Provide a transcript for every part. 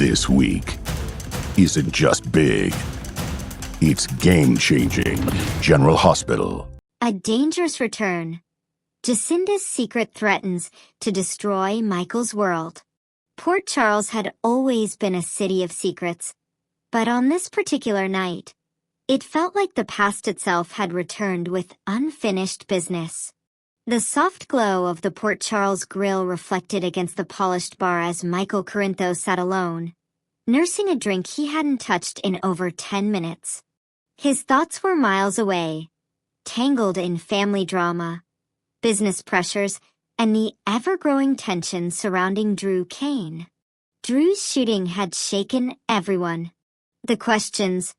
This week isn't just big, it's game-changing. General Hospital. A dangerous return. Jacinda's secret threatens to destroy Michael's world. Port Charles had always been a city of secrets, but on this particular night, it felt like the past itself had returned with unfinished business. The soft glow of the Port Charles grill reflected against the polished bar as Michael Corinthos sat alone, nursing a drink he hadn't touched in over 10 minutes. His thoughts were miles away, tangled in family drama, business pressures, and the ever-growing tension surrounding Drew Cain. Drew's shooting had shaken everyone. The questions,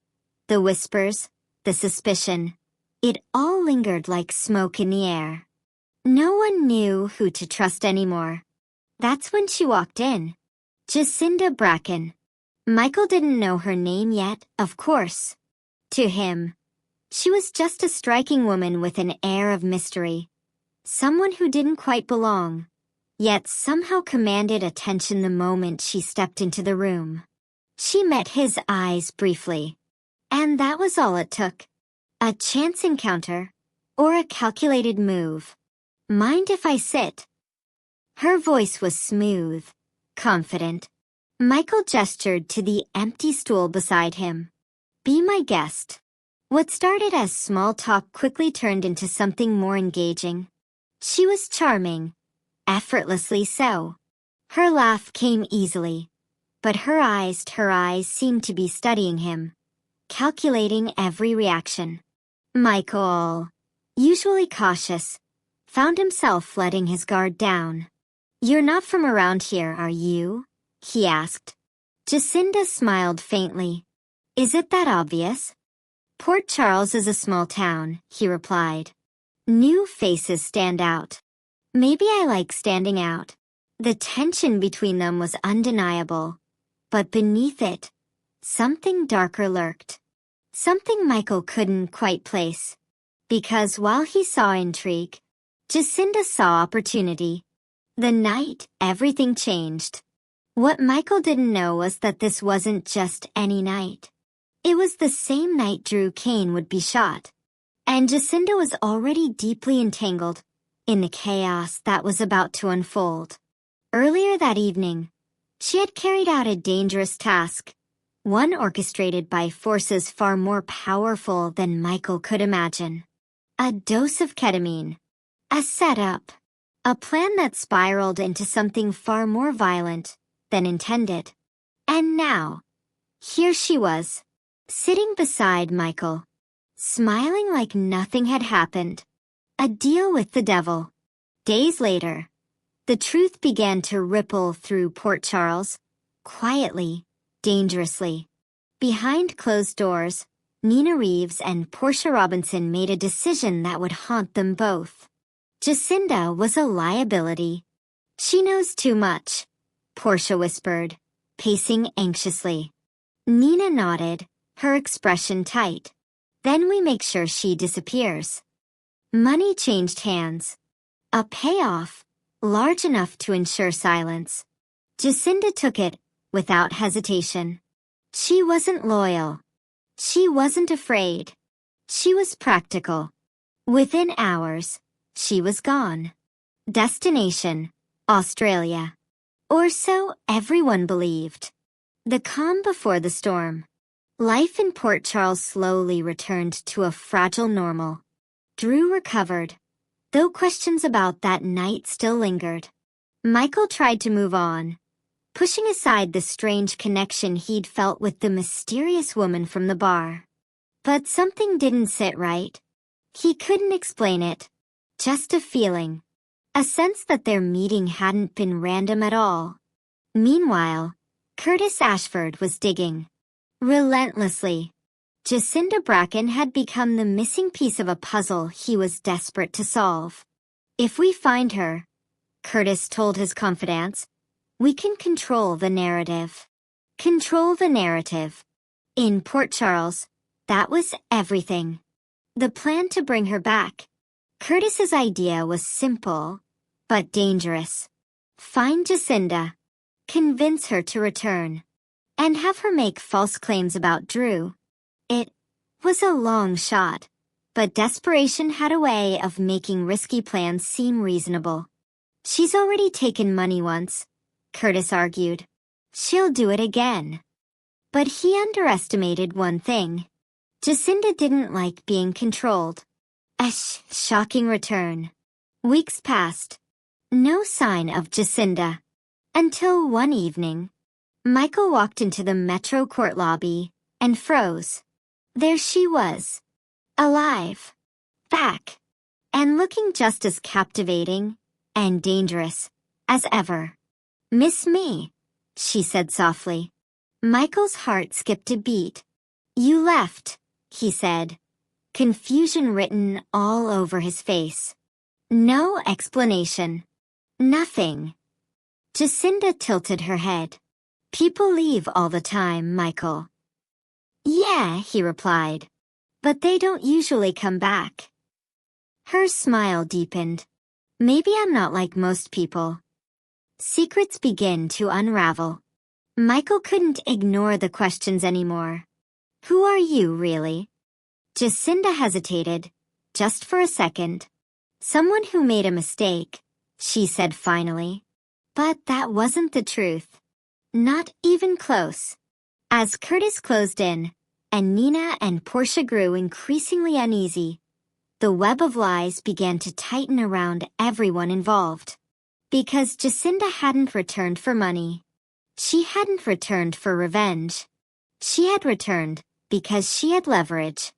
the whispers, the suspicion, it all lingered like smoke in the air. No one knew who to trust anymore. That's when she walked in. Jacinda Bracken. Michael didn't know her name yet, of course. To him, she was just a striking woman with an air of mystery. Someone who didn't quite belong, yet somehow commanded attention the moment she stepped into the room. She met his eyes briefly, and that was all it took. A chance encounter, or a calculated move. Mind if I sit? Her voice was smooth, confident. Michael gestured to the empty stool beside him. Be my guest. What started as small talk quickly turned into something more engaging. She was charming, effortlessly so. Her laugh came easily, but her eyes seemed to be studying him, calculating every reaction. Michael, usually cautious, found himself letting his guard down. You're not from around here, are you? He asked. Jacinda smiled faintly. Is it that obvious? Port Charles is a small town, he replied. New faces stand out. Maybe I like standing out. The tension between them was undeniable, but beneath it, something darker lurked. Something Michael couldn't quite place. Because while he saw intrigue, Jacinda saw opportunity. The night, everything changed. What Michael didn't know was that this wasn't just any night. It was the same night Drew Cain would be shot. And Jacinda was already deeply entangled in the chaos that was about to unfold. Earlier that evening, she had carried out a dangerous task, one orchestrated by forces far more powerful than Michael could imagine. A dose of ketamine. A setup. A plan that spiraled into something far more violent than intended. And now, here she was, sitting beside Michael, smiling like nothing had happened. A deal with the devil. Days later, the truth began to ripple through Port Charles, quietly, dangerously. Behind closed doors, Nina Reeves and Portia Robinson made a decision that would haunt them both. Jacinda was a liability. She knows too much, Portia whispered, pacing anxiously. Nina nodded, her expression tight. Then we make sure she disappears. Money changed hands. A payoff, large enough to ensure silence. Jacinda took it, without hesitation. She wasn't loyal. She wasn't afraid. She was practical. Within hours, she was gone. Destination, Australia. Or so everyone believed. The calm before the storm. Life in Port Charles slowly returned to a fragile normal. Drew recovered, though questions about that night still lingered. Michael tried to move on, pushing aside the strange connection he'd felt with the mysterious woman from the bar. But something didn't sit right. He couldn't explain it. Just a feeling. A sense that their meeting hadn't been random at all. Meanwhile, Curtis Ashford was digging. Relentlessly. Jacinda Bracken had become the missing piece of a puzzle he was desperate to solve. If we find her, Curtis told his confidants, we can control the narrative. Control the narrative. In Port Charles, that was everything. The plan to bring her back. Curtis's idea was simple, but dangerous. Find Jacinda. Convince her to return. and have her make false claims about Drew. It was a long shot, but desperation had a way of making risky plans seem reasonable. She's already taken money once, Curtis argued. She'll do it again. But he underestimated one thing. Jacinda didn't like being controlled. A shocking return. Weeks passed. No sign of Jacinda. Until one evening, Michael walked into the Metro Court lobby and froze. There she was. Alive. Back. And looking just as captivating and dangerous as ever. "Miss me," she said softly. Michael's heart skipped a beat. "You left," he said, confusion written all over his face. No explanation. Nothing. Jacinda tilted her head. "People leave all the time, Michael." "Yeah," he replied, "but they don't usually come back." Her smile deepened. "Maybe I'm not like most people." Secrets begin to unravel. Michael couldn't ignore the questions anymore. "Who are you, really?" Jacinda hesitated, just for a second. "Someone who made a mistake," she said finally. But that wasn't the truth. Not even close. As Curtis closed in, and Nina and Portia grew increasingly uneasy, the web of lies began to tighten around everyone involved. Because Jacinda hadn't returned for money. She hadn't returned for revenge. She had returned because she had leverage.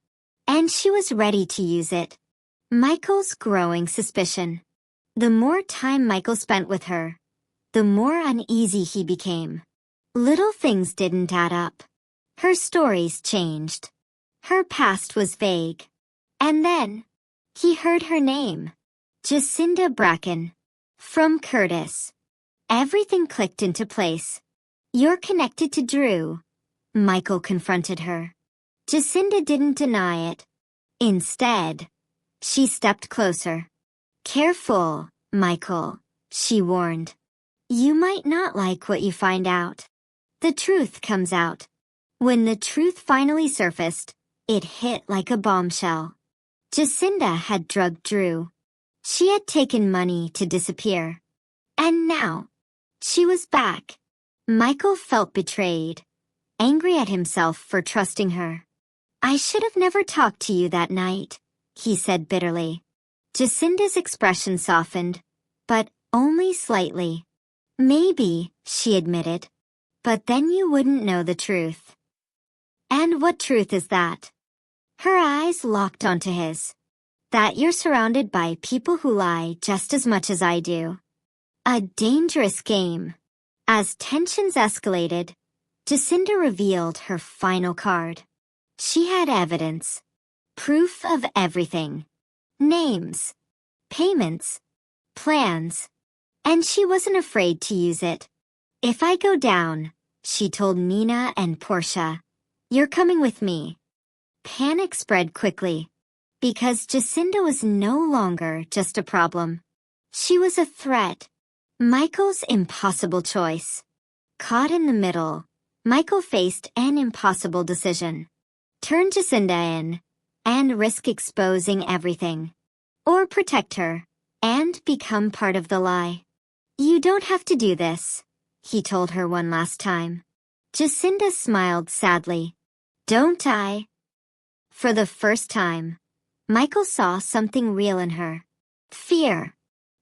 And she was ready to use it. Michael's growing suspicion. The more time Michael spent with her, the more uneasy he became. Little things didn't add up. Her stories changed. Her past was vague. And then, he heard her name. Jacinda Bracken. From Curtis. Everything clicked into place. "You're connected to Drew," Michael confronted her. Jacinda didn't deny it. Instead, she stepped closer. "Careful, Michael," she warned. "You might not like what you find out." The truth comes out. When the truth finally surfaced, it hit like a bombshell. Jacinda had drugged Drew. She had taken money to disappear. And now, she was back. Michael felt betrayed, angry at himself for trusting her. "I should have never talked to you that night," he said bitterly. Jacinda's expression softened, but only slightly. "Maybe," she admitted, "but then you wouldn't know the truth." "And what truth is that?" Her eyes locked onto his. "That you're surrounded by people who lie just as much as I do." A dangerous game. As tensions escalated, Jacinda revealed her final card. She had evidence. Proof of everything. Names. Payments. Plans. And she wasn't afraid to use it. "If I go down," she told Nina and Portia, "you're coming with me." Panic spread quickly. Because Jacinda was no longer just a problem. She was a threat. Michael's impossible choice. Caught in the middle, Michael faced an impossible decision. Turn Jacinda in, and risk exposing everything. Or protect her, and become part of the lie. "You don't have to do this," he told her one last time. Jacinda smiled sadly. "Don't I?" For the first time, Michael saw something real in her. Fear.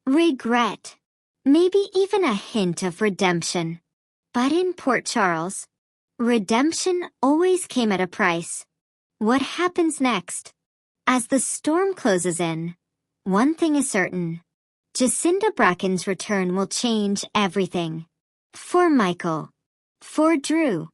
Regret. Maybe even a hint of redemption. But in Port Charles, redemption always came at a price. What happens next? As the storm closes in, one thing is certain. Jacinda Bracken's return will change everything. For Michael. For Drew.